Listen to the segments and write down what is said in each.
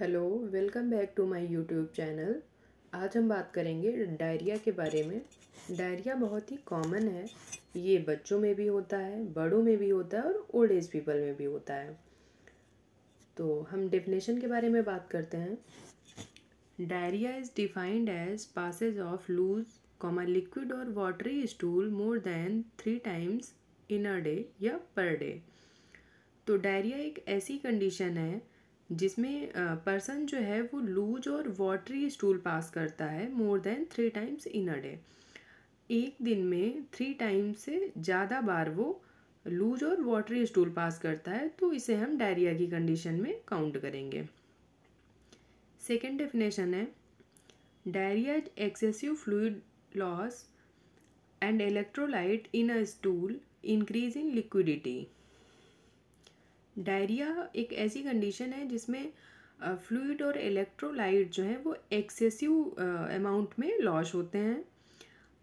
Hello, welcome back to my YouTube channel. आज हम बात करेंगे डायरिया के बारे में। डायरिया बहुत ही कॉमन है। ये बच्चों में भी होता है, बड़ों में भी होता है और ओल्ड एज पीपल में भी होता है। तो हम डेफिनेशन के बारे में बात करते हैं। Diarrhoea is defined as passage of loose liquid और watery stool more than 3 times in a day या पर डे। तो डायरिया एक ऐसी कंडीशन है जिसमें पर्सन जो है वो लूज और वाटरी स्टूल पास करता है मोर than 3 times in a day. एक दिन में 3 टाइम्स से ज़्यादा बार वो लूज और वाटरी स्टूल पास करता है, तो इसे हम डायरिया की कंडीशन में काउंट करेंगे। सेकेंड डेफिनेशन है diarrhoea excessive fluid loss and electrolyte in a stool increasing liquidity. Diarrhoea एक ऐसी कंडीशन है जिसमें फ्लूइड और इलेक्ट्रोलाइट जो है वो एक्सेसिव अमाउंट में लॉस होते हैं।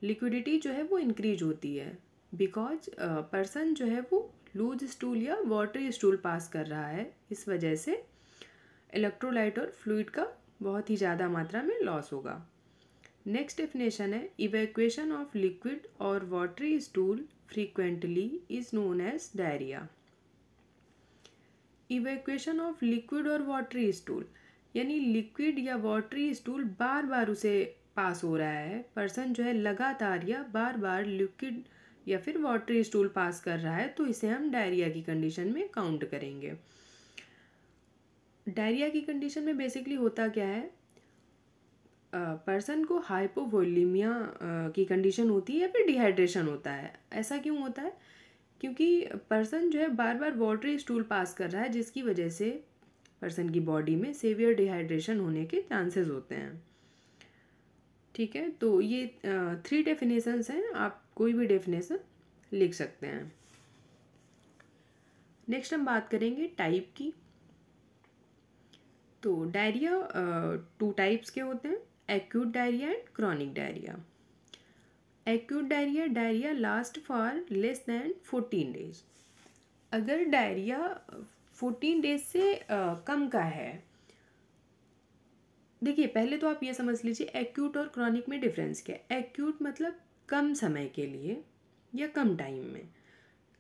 लिक्विडिटी जो है वो इंक्रीज होती है बिकॉज पर्सन जो है वो लूज स्टूल या वाटरी स्टूल पास कर रहा है। इस वजह से इलेक्ट्रोलाइट और फ्लूइड का बहुत ही ज़्यादा मात्रा में लॉस होगा। नेक्स्ट डेफिनेशन है इवैक्यूएशन ऑफ लिक्विड और watery stool frequently is known as diarrhoea. Evacuation of liquid और वाटरी स्टूल यानी लिक्विड या वाटरी स्टूल बार बार उसे पास हो रहा है। पर्सन जो है लगातार या बार बार लिक्विड या फिर वाटरी स्टूल पास कर रहा है, तो इसे हम डायरिया की कंडीशन में काउंट करेंगे। डायरिया की कंडीशन में बेसिकली होता क्या है, पर्सन को हाइपोवोलीमिया की कंडीशन होती है या फिर डिहाइड्रेशन होता है। ऐसा क्यों होता है? क्योंकि पर्सन जो है बार बार वाटरी स्टूल पास कर रहा है, जिसकी वजह से पर्सन की बॉडी में सीवियर डिहाइड्रेशन होने के चांसेस होते हैं। ठीक है, तो ये 3 डेफिनेशंस हैं, आप कोई भी डेफिनेशन लिख सकते हैं। नेक्स्ट हम बात करेंगे टाइप की। तो डायरिया 2 टाइप्स के होते हैं, acute diarrhoea and chronic diarrhoea. Acute diarrhoea, diarrhoea last for less than 14 days. अगर डायरिया 14 डेज से कम का है, देखिए पहले तो आप ये समझ लीजिए एक्यूट और क्रॉनिक में डिफरेंस क्या है। एक्यूट मतलब कम समय के लिए या कम टाइम में,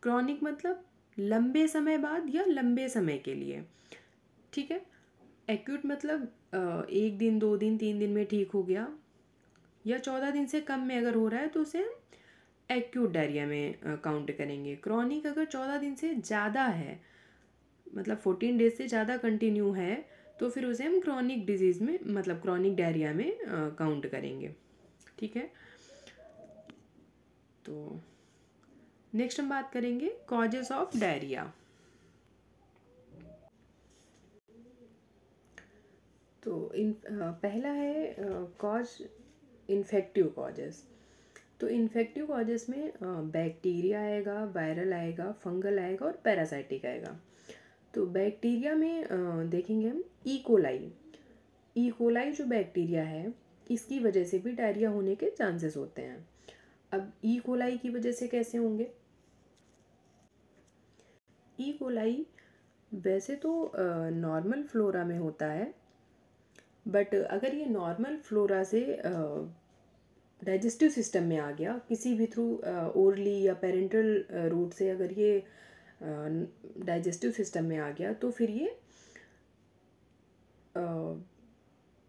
क्रॉनिक मतलब लंबे समय बाद या लंबे समय के लिए। ठीक है, एक्यूट मतलब 1 दिन 2 दिन 3 दिन में ठीक हो गया, या 14 दिन से कम में अगर हो रहा है तो उसे हम एक्यूट डायरिया में काउंट करेंगे। क्रॉनिक अगर 14 दिन से ज़्यादा है, मतलब 14 डेज से ज़्यादा कंटिन्यू है, तो फिर उसे हम क्रॉनिक डिजीज़ में मतलब क्रॉनिक डायरिया में काउंट करेंगे। ठीक है, तो नेक्स्ट हम बात करेंगे कॉजेस ऑफ डायरिया। तो पहला है कॉज इन्फेक्टिव कॉजेस। तो इन्फेक्टिव कॉजेस में बैक्टीरिया आएगा, वायरल आएगा, फंगल आएगा और पैरासाइटिक आएगा। तो बैक्टीरिया में देखेंगे हम ई कोलाई जो बैक्टीरिया है, इसकी वजह से भी डायरिया होने के चांसेस होते हैं। अब ई कोलाई की वजह से कैसे होंगे? ई कोलाई वैसे तो नॉर्मल फ्लोरा में होता है, बट अगर ये नॉर्मल फ्लोरा से डाइजेस्टिव सिस्टम में आ गया किसी भी थ्रू, ओरली या पेरेंटल रूट से, अगर ये डाइजेस्टिव सिस्टम में आ गया, तो फिर ये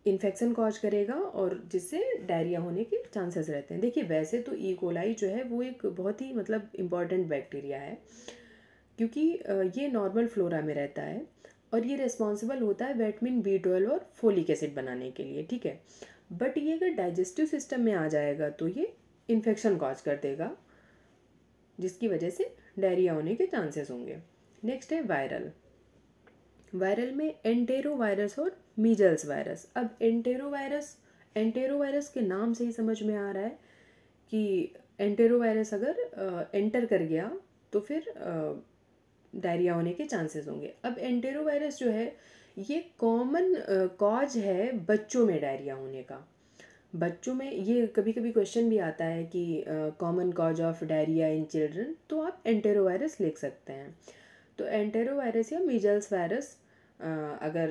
इन्फेक्शन कॉज करेगा और जिससे डायरिया होने के चांसेस रहते हैं। देखिए वैसे तो ई कोलाई जो है वो एक बहुत ही मतलब इम्पॉर्टेंट बैक्टीरिया है, क्योंकि ये नॉर्मल फ्लोरा में रहता है और ये रिस्पॉन्सिबल होता है विटामिन B12 और फोलिक एसिड बनाने के लिए। ठीक है, बट ये अगर डाइजेस्टिव सिस्टम में आ जाएगा तो ये इन्फेक्शन कॉज कर देगा, जिसकी वजह से डायरिया होने के चांसेस होंगे। नेक्स्ट है वायरल। वायरल में एंटेरो वायरस और मीजल्स वायरस। अब एंटेरो वायरस के नाम से ही समझ में आ रहा है कि एंटेरो वायरस अगर एंटर कर गया तो फिर डायरिया होने के चांसेस होंगे। अब एंटेरो वायरस जो है ये कॉमन कॉज है बच्चों में डायरिया होने का। बच्चों में ये कभी कभी क्वेश्चन भी आता है कि common cause of diarrhoea in children, तो आप एंटेरो वायरस लिख सकते हैं। तो एंटेरो वायरस या मीजल्स वायरस अगर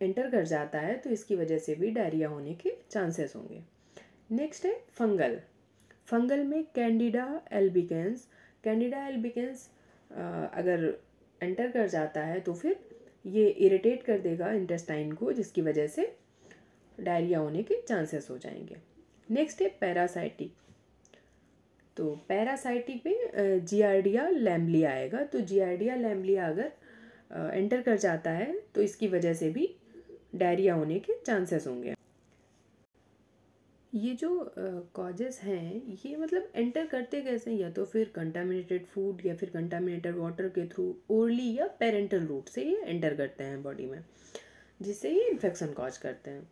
एंटर कर जाता है तो इसकी वजह से भी डायरिया होने के चांसेस होंगे। नेक्स्ट है फंगल। फंगल में कैंडिडा एल्बिकेंस। कैंडिडा एल्बिकेंस अगर एंटर कर जाता है तो फिर ये इरिटेट कर देगा इंटेस्टाइन को, जिसकी वजह से डायरिया होने के चांसेस हो जाएंगे। नेक्स्ट है पैरासाइटिक। तो पैरासाइटिक में जियार्डिया लैम्बलिया आएगा। तो जियार्डिया लैम्बलिया अगर एंटर कर जाता है तो इसकी वजह से भी डायरिया होने के चांसेस होंगे। ये जो कॉजेस हैं ये मतलब एंटर करते कैसे हैं, या तो फिर कंटामिनेटेड फूड या फिर कंटामिनेटेड वाटर के थ्रू, ओरली या पेरेंटल रूट से ये एंटर करते हैं बॉडी में, जिससे ये इन्फेक्शन कॉज करते हैं।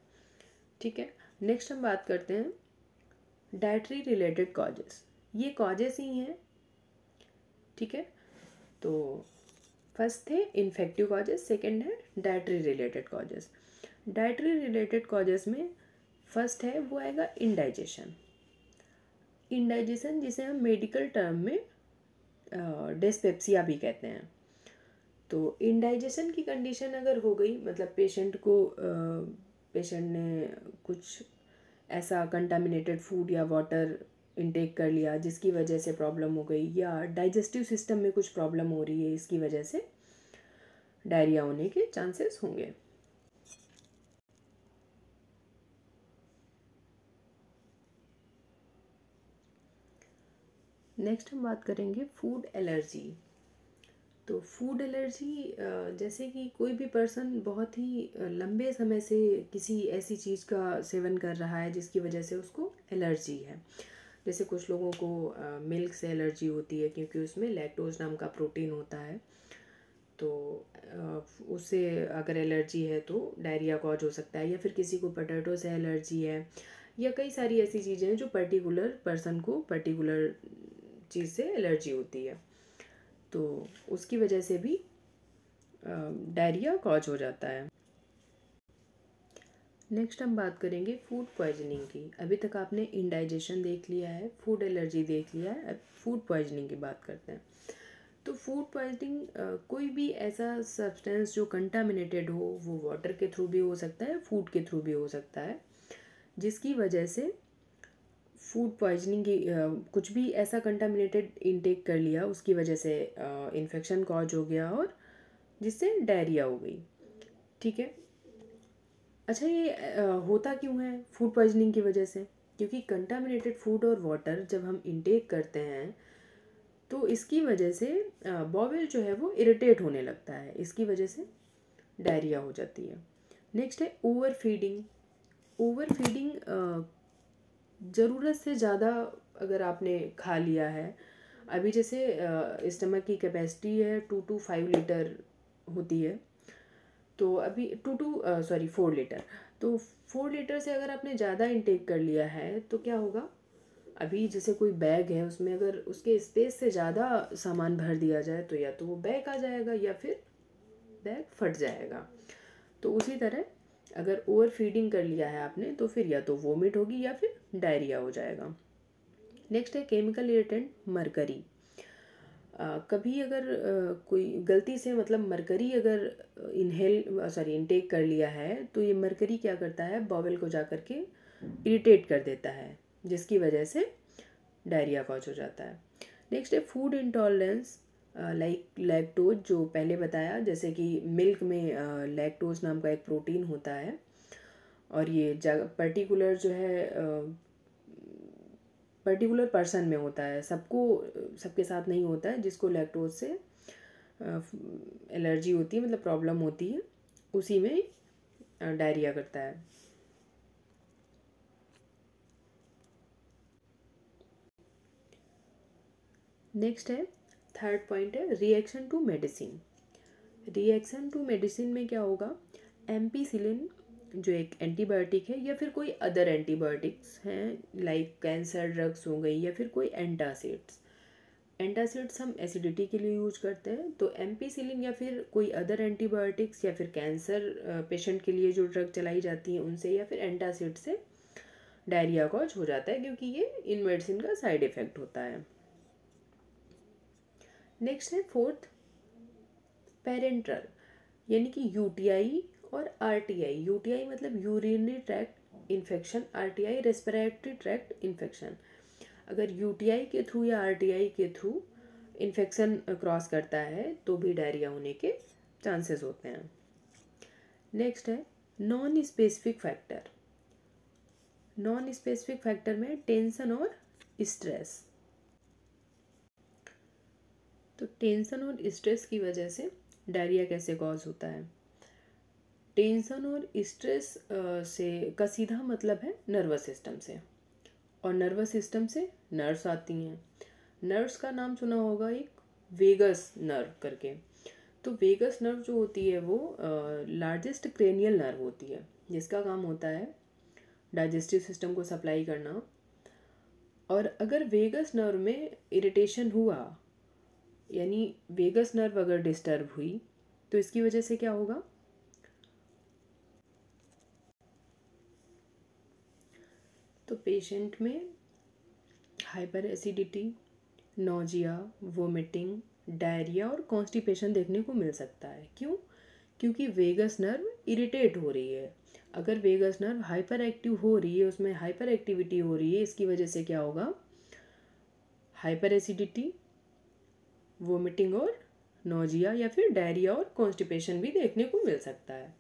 ठीक है, नेक्स्ट हम बात करते हैं डाइटरी रिलेटेड कॉजेस। ये कॉजेस ही हैं। ठीक है, तो फर्स्ट थे इन्फेक्टिव कॉजेस, सेकेंड है dietary related causes. Dietary related causes में फर्स्ट है वो आएगा इंडाइजेशन। इंडाइजेशन जिसे हम मेडिकल टर्म में डिस्पेप्सिया भी कहते हैं। तो इंडाइजेशन की कंडीशन अगर हो गई, मतलब पेशेंट ने कुछ ऐसा कंटामिनेटेड फूड या वाटर इनटेक कर लिया जिसकी वजह से प्रॉब्लम हो गई, या डाइजेस्टिव सिस्टम में कुछ प्रॉब्लम हो रही है, इसकी वजह से डायरिया होने के चांसेस होंगे। नेक्स्ट हम बात करेंगे फूड एलर्जी। तो फूड एलर्जी जैसे कि कोई भी पर्सन बहुत ही लंबे समय से किसी ऐसी चीज़ का सेवन कर रहा है जिसकी वजह से उसको एलर्जी है। जैसे कुछ लोगों को मिल्क से एलर्जी होती है क्योंकि उसमें लैक्टोज नाम का प्रोटीन होता है, तो उससे अगर एलर्जी है तो डायरिया कॉज हो सकता है। या फिर किसी को पोटैटो से एलर्जी है, या कई सारी ऐसी चीज़ें हैं जो पर्टिकुलर पर्सन को पर्टिकुलर चीज़ से एलर्जी होती है, तो उसकी वजह से भी डायरिया कॉज हो जाता है। नेक्स्ट हम बात करेंगे फूड पॉइजनिंग की। अभी तक आपने इंडाइजेशन देख लिया है, फूड एलर्जी देख लिया है, अब फूड पॉइजनिंग की बात करते हैं। तो फूड पॉइजनिंग कोई भी ऐसा सब्सटेंस जो कंटामिनेटेड हो, वो वाटर के थ्रू भी हो सकता है, फूड के थ्रू भी हो सकता है, जिसकी वजह से फूड पॉइजनिंग की कुछ भी ऐसा कंटामिनेटेड इनटेक कर लिया उसकी वजह से इन्फेक्शन कॉज हो गया और जिससे डायरिया हो गई। ठीक है, अच्छा ये होता क्यों है फूड पॉइजनिंग की वजह से? क्योंकि कंटामिनेटेड फूड और वाटर जब हम इनटेक करते हैं तो इसकी वजह से बॉवेल जो है वो इरिटेट होने लगता है, इसकी वजह से डायरिया हो जाती है। नेक्स्ट है ओवर फीडिंग। ओवर फीडिंग ज़रूरत से ज़्यादा अगर आपने खा लिया है, अभी जैसे स्टमक की कैपेसिटी है 2 to 5 लीटर होती है, तो अभी 4 लीटर, तो 4 लीटर से अगर आपने ज़्यादा इनटेक कर लिया है तो क्या होगा, अभी जैसे कोई बैग है उसमें अगर उसके स्पेस से ज़्यादा सामान भर दिया जाए तो या तो वो बैग आ जाएगा या फिर बैग फट जाएगा। तो उसी तरह अगर ओवर फीडिंग कर लिया है आपने तो फिर या तो वोमिट होगी या फिर डायरिया हो जाएगा। नेक्स्ट है केमिकल इरिटेंट मरकरी। कभी अगर कोई गलती से मतलब मरकरी अगर इनटेक कर लिया है तो ये मरकरी क्या करता है, बॉवेल को जा कर के इरिटेट कर देता है, जिसकी वजह से डायरिया कॉज हो जाता है। नेक्स्ट है फूड इंटॉलरेंस लाइक लैक्टोज, जो पहले बताया, जैसे कि मिल्क में लैक्टोज नाम का एक प्रोटीन होता है और ये पर्टिकुलर जो है पर्टिकुलर पर्सन में होता है, सबके साथ नहीं होता है। जिसको लैक्टोज से एलर्जी होती है, मतलब प्रॉब्लम होती है, उसी में डायरिया करता है। नेक्स्ट है थर्ड पॉइंट है reaction to medicine. Reaction to medicine में क्या होगा, एम्पीसिलिन जो एक एंटीबायोटिक है या फिर कोई अदर एंटीबायोटिक्स हैं लाइक कैंसर ड्रग्स हो गई, या फिर कोई एंटासिड्स। एंटासिड्स हम एसिडिटी के लिए यूज करते हैं, तो एम्पीसिलिन या फिर कोई अदर एंटीबायोटिक्स या फिर कैंसर पेशेंट के लिए जो ड्रग चलाई जाती हैं उनसे या फिर एंटासिड से डायरिया कॉज हो जाता है, क्योंकि ये इन मेडिसिन का साइड इफ़ेक्ट होता है। नेक्स्ट है फोर्थ पेरेंटल, यानी कि यूटीआई और आरटीआई, यूटीआई मतलब urinary tract infection, RTI respiratory tract infection. अगर यूटीआई के थ्रू या आरटीआई के थ्रू इन्फेक्शन क्रॉस करता है तो भी डायरिया होने के चांसेस होते हैं। नेक्स्ट है non specific factor. Non specific factor में टेंशन और स्ट्रेस। तो टेंशन और स्ट्रेस की वजह से डायरिया कैसे कॉज होता है? टेंशन और स्ट्रेस से का सीधा मतलब है नर्वस सिस्टम से, और नर्वस सिस्टम से नर्व्स आती हैं। नर्व्स का नाम सुना होगा, एक वेगस नर्व करके। तो वेगस नर्व जो होती है वो लार्जेस्ट क्रेनियल नर्व होती है, जिसका काम होता है डाइजेस्टिव सिस्टम को सप्लाई करना। और अगर वेगस नर्व में इरिटेशन हुआ, यानी वेगस नर्व अगर डिस्टर्ब हुई, तो इसकी वजह से क्या होगा? तो पेशेंट में hyper acidity, nausea, vomiting, diarrhoea और कॉन्स्टिपेशन देखने को मिल सकता है। क्यों? क्योंकि वेगस नर्व इरिटेट हो रही है। अगर वेगस नर्व हाइपर एक्टिव हो रही है, उसमें हाइपर एक्टिविटी हो रही है, इसकी वजह से क्या होगा? हाइपर एसिडिटी, वोमिटिंग और नोजिया या फिर डायरिया और कॉन्स्टिपेशन भी देखने को मिल सकता है।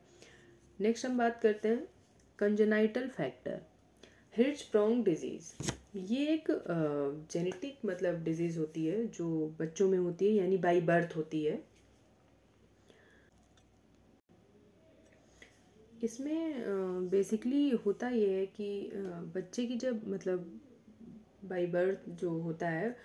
नेक्स्ट हम बात करते हैं कंजेनाइटल फैक्टर, हिर्शस्प्रोंग डिजीज़। ये एक जेनेटिक मतलब डिजीज़ होती है जो बच्चों में होती है, यानी बाई बर्थ होती है। इसमें बेसिकली होता ये है कि बच्चे की जब मतलब बाई बर्थ जो होता है,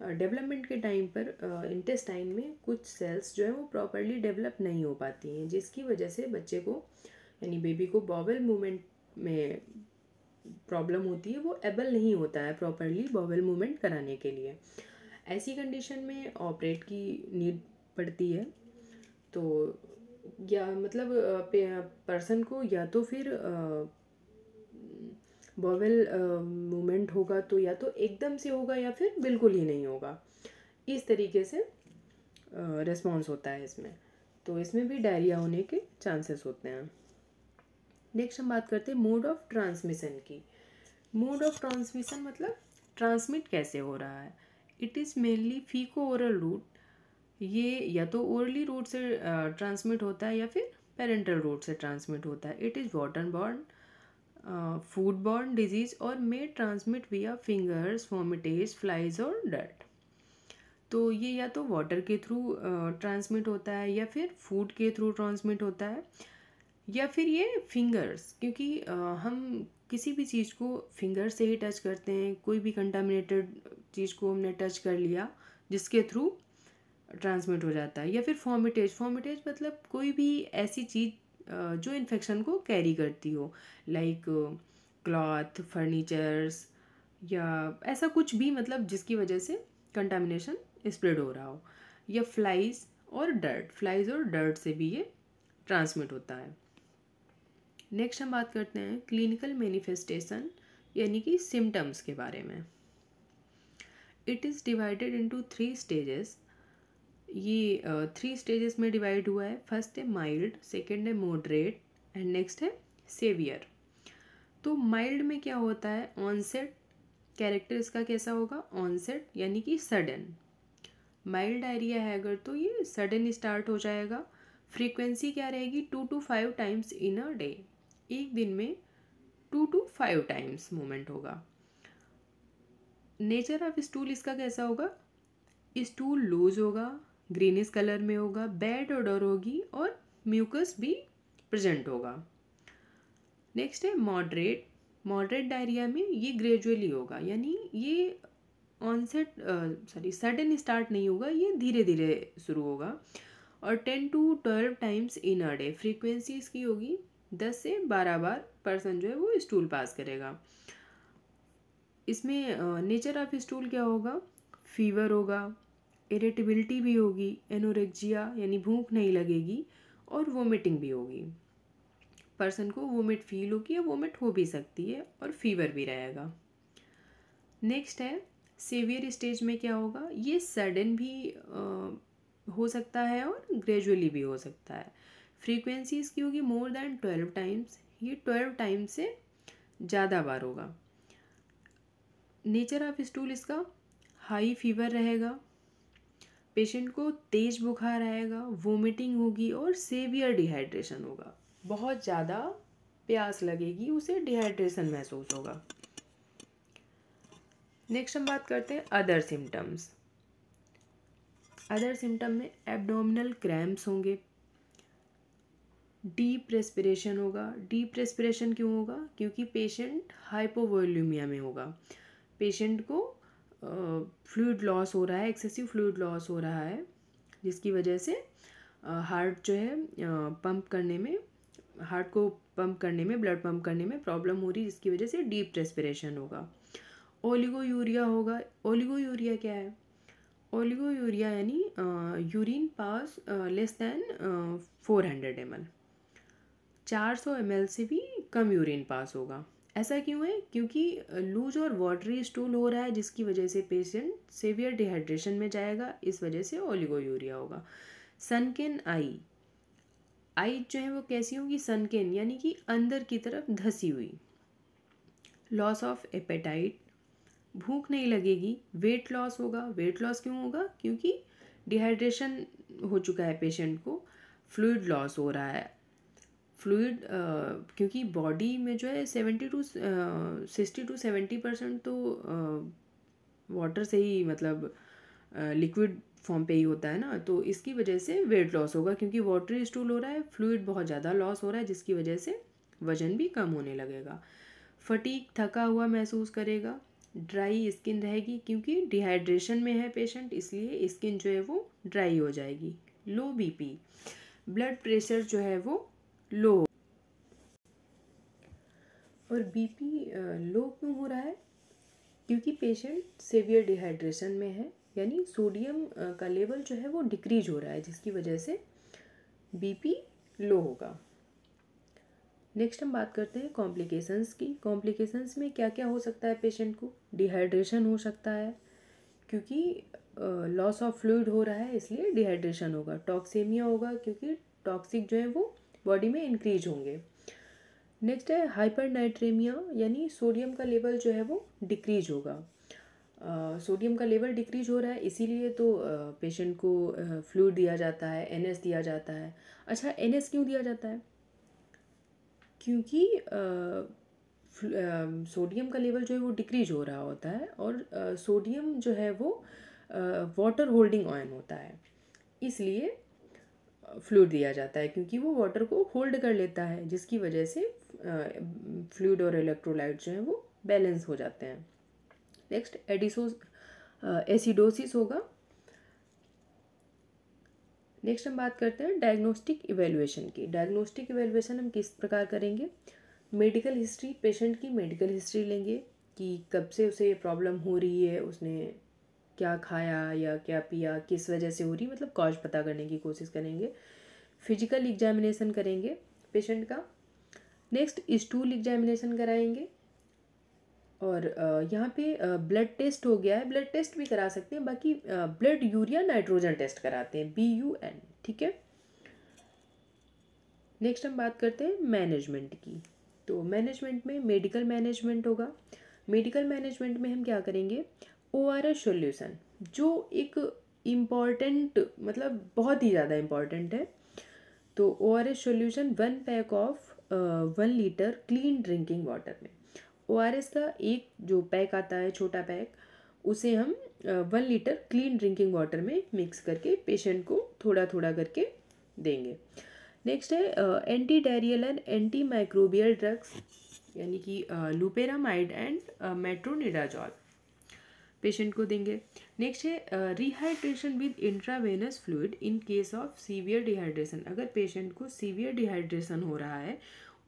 डेवलपमेंट के टाइम पर इंटेस्टाइन में कुछ सेल्स जो है वो प्रॉपरली डेवलप नहीं हो पाती हैं, जिसकी वजह से बच्चे को यानी बेबी को बॉवल मूवमेंट में प्रॉब्लम होती है, वो एबल नहीं होता है प्रॉपरली बॉवल मूवमेंट कराने के लिए। ऐसी कंडीशन में ऑपरेट की नीड पड़ती है। तो या मतलब पर्सन को या तो फिर बॉवल मूवमेंट होगा तो या तो एकदम से होगा या फिर बिल्कुल ही नहीं होगा। इस तरीके से रिस्पॉन्स होता है इसमें। तो इसमें भी डायरिया होने के चांसेस होते हैं। नेक्स्ट हम बात करते हैं मोड ऑफ ट्रांसमिशन की। मोड ऑफ ट्रांसमिशन मतलब ट्रांसमिट कैसे हो रहा है। It is mainly faeco oral route. ये या तो ओरली रूट से ट्रांसमिट होता है या फिर पेरेंटल रूट से ट्रांसमिट होता है। It is water borne, food borne disease और मे ट्रांसमिट विया फिंगर्स, वॉमिटेज, फ्लाइज और डर्ट। तो ये या तो वाटर के थ्रू ट्रांसमिट होता है या फिर फूड के थ्रू ट्रांसमिट होता है या फिर ये फिंगर्स, क्योंकि हम किसी भी चीज़ को फिंगर से ही टच करते हैं। कोई भी कंटामिनेटेड चीज़ को हमने टच कर लिया जिसके थ्रू ट्रांसमिट हो जाता है। या फिर फॉमिटेज, फॉमिटेज मतलब कोई भी ऐसी चीज़ जो इन्फेक्शन को कैरी करती हो, लाइक क्लॉथ, फर्नीचर्स या ऐसा कुछ भी, मतलब जिसकी वजह से कंटामिनेशन स्प्रेड हो रहा हो। या फ्लाइज और डर्ट, फ्लाइज और डर्ट से भी ये ट्रांसमिट होता है। नेक्स्ट हम बात करते हैं क्लिनिकल मैनिफेस्टेशन यानी कि सिम्टम्स के बारे में। It is divided into 3 stages. ये 3 स्टेजेस में डिवाइड हुआ है। फर्स्ट है माइल्ड, सेकेंड है मॉडरेट एंड नेक्स्ट है सेवियर। तो माइल्ड में क्या होता है? ऑनसेट, कैरेक्टर इसका कैसा होगा? ऑनसेट यानी कि सडन। माइल्ड डायरिया है अगर तो ये सडन स्टार्ट हो जाएगा। फ्रीक्वेंसी क्या रहेगी? 2 to 5 times in a day. एक दिन में 2 to 5 टाइम्स मूवमेंट होगा। नेचर ऑफ स्टूल इसका कैसा होगा? स्टूल लूज होगा, ग्रीनिश कलर में होगा, बैड ओडर होगी और म्यूकस भी प्रेजेंट होगा। नेक्स्ट है मॉडरेट। मॉडरेट डायरिया में ये ग्रेजुअली होगा, यानी ये ऑनसेट सडन स्टार्ट नहीं होगा, ये धीरे धीरे शुरू होगा। और 10 to 12 times in a day. Frequency इसकी होगी 10 से 12 बार पर्सन जो है वो स्टूल पास करेगा। इसमें नेचर ऑफ स्टूल क्या होगा? फीवर होगा, इरिटेबिलिटी भी होगी, एनोरेक्जिया यानी भूख नहीं लगेगी और वोमिटिंग भी होगी। पर्सन को वोमिट फील होगी या वोमिट हो भी सकती है और फीवर भी रहेगा। नेक्स्ट है सीवियर स्टेज में क्या होगा? ये सडन भी हो सकता है और ग्रेजुअली भी हो सकता है। फ्रीक्वेंसी इसकी होगी मोर देन 12 टाइम्स, ये 12 टाइम्स से ज़्यादा बार होगा। नेचर ऑफ स्टूल इसका हाई फीवर रहेगा, पेशेंट को तेज बुखार आएगा, वोमिटिंग होगी और सेवियर डिहाइड्रेशन होगा। बहुत ज़्यादा प्यास लगेगी, उसे डिहाइड्रेशन महसूस होगा। नेक्स्ट हम बात करते हैं अदर सिम्टम्स। अदर सिम्टम में एब्डोमिनल क्रैम्प्स होंगे, डीप रेस्पिरेशन होगा। डीप रेस्पिरेशन क्यों होगा? क्योंकि पेशेंट हाइपोवोल्यूमिया में होगा, पेशेंट को फ्लूइड लॉस हो रहा है, एक्सेसिव फ्लूइड लॉस हो रहा है, जिसकी वजह से हार्ट जो है पंप करने में, हार्ट को पंप करने में, ब्लड पंप करने में प्रॉब्लम हो रही है, जिसकी वजह से डीप रेस्पिरेशन होगा। ओलिगोयूरिया होगा। ओलिगोयूरिया क्या है? ओलिगोयूरिया यानी urine pass less than 400 ml, 400 ml से भी कम यूरिन पास होगा। ऐसा क्यों है? क्योंकि लूज और वाटरी स्टूल हो रहा है, जिसकी वजह से पेशेंट सेवियर डिहाइड्रेशन में जाएगा, इस वजह से ओलिगोयूरिया होगा। सनकेन आई, आई जो है वो कैसी होगी? सनकेन यानी कि अंदर की तरफ धसी हुई। लॉस ऑफ एपेटाइट, भूख नहीं लगेगी। वेट लॉस होगा। वेट लॉस क्यों होगा? क्योंकि डिहाइड्रेशन हो चुका है पेशेंट को, फ्लूइड लॉस हो रहा है। फ्लूइड क्योंकि बॉडी में जो है 60 to 70% तो वाटर से ही, मतलब लिक्विड फॉर्म पे ही होता है ना, तो इसकी वजह से वेट लॉस होगा, क्योंकि वाटरी स्टूल हो रहा है, फ्लूइड बहुत ज़्यादा लॉस हो रहा है, जिसकी वजह से वजन भी कम होने लगेगा। फटीग, थका हुआ महसूस करेगा। ड्राई स्किन रहेगी, क्योंकि डिहाइड्रेशन में है पेशेंट, इसलिए स्किन जो है वो ड्राई हो जाएगी। लो बीपी, ब्लड प्रेशर जो है वो लो। और बीपी लो क्यों हो रहा है? क्योंकि पेशेंट सेवियर डिहाइड्रेशन में है, यानी सोडियम का लेवल जो है वो डिक्रीज हो रहा है, जिसकी वजह से बीपी लो होगा। नेक्स्ट हम बात करते हैं कॉम्प्लिकेशंस की। कॉम्प्लिकेशंस में क्या क्या हो सकता है पेशेंट को? डिहाइड्रेशन हो सकता है, क्योंकि लॉस ऑफ फ्लूइड हो रहा है, इसलिए डिहाइड्रेशन होगा। टॉक्सेमिया होगा, क्योंकि टॉक्सिक जो है वो बॉडी में इंक्रीज होंगे। नेक्स्ट है हाइपरनाइट्रेमिया, यानी सोडियम का लेवल जो है वो डिक्रीज होगा। सोडियम का लेवल डिक्रीज हो रहा है, इसीलिए तो पेशेंट को फ्लूइड दिया जाता है, एनएस दिया जाता है। अच्छा, एनएस क्यों दिया जाता है? क्योंकि सोडियम का लेवल जो है वो डिक्रीज हो रहा होता है, और सोडियम जो है वो वाटर होल्डिंग आयन होता है, इसलिए फ्लूइड दिया जाता है, क्योंकि वो वाटर को होल्ड कर लेता है, जिसकी वजह से फ्लूइड और इलेक्ट्रोलाइट जो है वो बैलेंस हो जाते हैं। नेक्स्ट एसिडोसिस होगा। नेक्स्ट हम बात करते हैं डायग्नोस्टिक इवेल्युएशन की। डायग्नोस्टिक इवेल्युएशन हम किस प्रकार करेंगे? मेडिकल हिस्ट्री, पेशेंट की मेडिकल हिस्ट्री लेंगे कि कब से उसे ये प्रॉब्लम हो रही है, उसने क्या खाया या क्या पिया, किस वजह से हो रही, मतलब कॉज पता करने की कोशिश करेंगे। फिजिकल एग्जामिनेशन करेंगे पेशेंट का। नेक्स्ट स्टूल एग्जामिनेशन कराएंगे, और यहाँ पे ब्लड टेस्ट हो गया है, ब्लड टेस्ट भी करा सकते हैं, बाकी ब्लड यूरिया नाइट्रोजन टेस्ट कराते हैं, BUN, ठीक है। नेक्स्ट हम बात करते हैं मैनेजमेंट की। तो मैनेजमेंट में मेडिकल मैनेजमेंट होगा। मेडिकल मैनेजमेंट में हम क्या करेंगे? ORS सॉल्यूशन, जो एक इम्पॉर्टेंट, मतलब बहुत ही ज़्यादा इम्पॉर्टेंट है। तो ORS solution 1 pack of 1 litre clean drinking water में, ORS का एक जो पैक आता है, छोटा पैक, उसे हम 1 लीटर क्लीन ड्रिंकिंग वाटर में मिक्स करके पेशेंट को थोड़ा थोड़ा करके देंगे। नेक्स्ट है anti diarrhoeal and anti microbial drugs, यानी कि लुपेरामाइड एंड मेट्रोनिडाजोल पेशेंट को देंगे। नेक्स्ट है rehydration with intravenous fluid in case of severe dehydration. अगर पेशेंट को सीवियर डिहाइड्रेशन हो रहा है,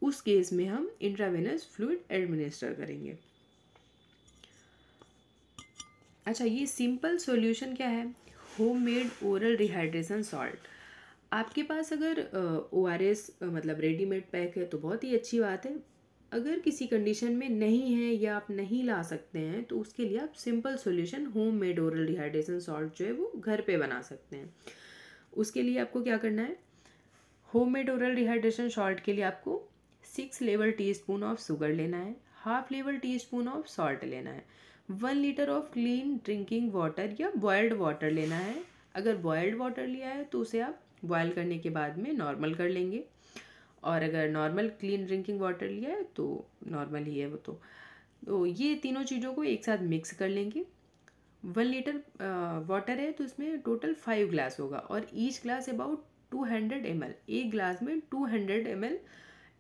उस केस में हम इंट्रावेनस फ्लूइड एडमिनिस्टर करेंगे। अच्छा, ये सिंपल सॉल्यूशन क्या है? Homemade oral rehydration salt. आपके पास अगर ORS मतलब रेडीमेड पैक है तो बहुत ही अच्छी बात है। अगर किसी कंडीशन में नहीं है या आप नहीं ला सकते हैं, तो उसके लिए आप simple solution homemade oral rehydration salt जो है वो घर पे बना सकते हैं। उसके लिए आपको क्या करना है? होममेड ओरल डिहाइड्रेशन सॉल्ट के लिए आपको 6 लेवल टीस्पून ऑफ शुगर लेना है, half level teaspoon of salt लेना है, 1 litre of clean drinking water या बॉयल्ड वाटर लेना है। अगर बॉयल्ड वाटर लिया है तो उसे आप बॉयल करने के बाद में नॉर्मल कर लेंगे, और अगर नॉर्मल क्लीन ड्रिंकिंग वाटर लिया है तो नॉर्मल ही है वो। तो ये तीनों चीज़ों को एक साथ मिक्स कर लेंगे। 1 लीटर वाटर है तो इसमें टोटल 5 ग्लास होगा, और ईच ग्लास अबाउट 200 ml, एक ग्लास में 200 ml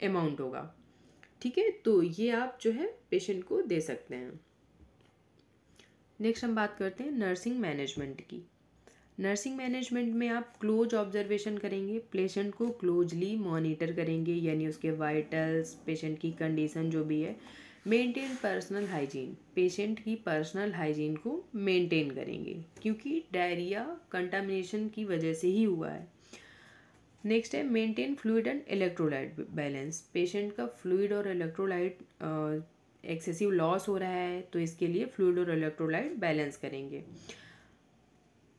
अमाउंट होगा। ठीक है, तो ये आप जो है पेशेंट को दे सकते हैं। नेक्स्ट हम बात करते हैं नर्सिंग मैनेजमेंट की। नर्सिंग मैनेजमेंट में आप क्लोज ऑब्जर्वेशन करेंगे, पेशेंट को क्लोजली मॉनिटर करेंगे, यानी उसके वाइटल्स, पेशेंट की कंडीशन जो भी है। मेंटेन पर्सनल हाइजीन, पेशेंट की पर्सनल हाइजीन को मेंटेन करेंगे, क्योंकि डायरिया कंटामिनेशन की वजह से ही हुआ है। नेक्स्ट है maintain fluid and electrolyte balance, patient का फ्लूइड और इलेक्ट्रोलाइट एक्सेसिव लॉस हो रहा है, तो इसके लिए फ्लूइड और इलेक्ट्रोलाइट बैलेंस करेंगे।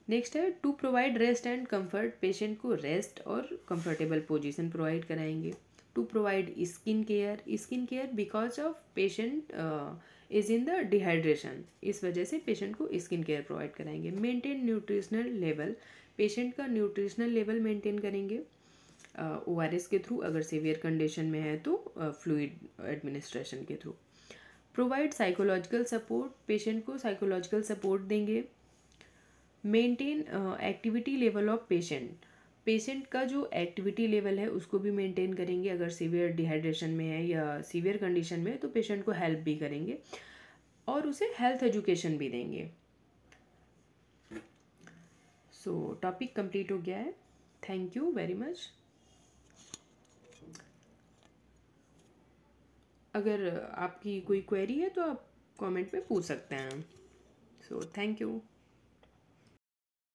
नेक्स्ट है to provide rest and comfort, patient को रेस्ट और कंफर्टेबल पोजीशन प्रोवाइड कराएंगे। To provide skin care because of patient is in the dehydration, इस वजह से पेशेंट को स्किन केयर प्रोवाइड कराएंगे। मेंटेन न्यूट्रिशनल लेवल, पेशेंट का न्यूट्रिशनल लेवल मेंटेन करेंगे ORS के थ्रू, अगर सीवियर कंडीशन में है तो फ्लूइड एडमिनिस्ट्रेशन के through. Provide psychological support, patient को साइकोलॉजिकल सपोर्ट देंगे। Maintain activity level of patient का जो एक्टिविटी लेवल है उसको भी मेंटेन करेंगे, अगर सीवियर डिहाइड्रेशन में है या सीवियर कंडीशन में है तो पेशेंट को हेल्प भी करेंगे, और उसे हेल्थ एजुकेशन भी देंगे। सो टॉपिक कंप्लीट हो गया है। Thank you very much. अगर आपकी कोई क्वेरी है तो आप कमेंट में पूछ सकते हैं। So thank you.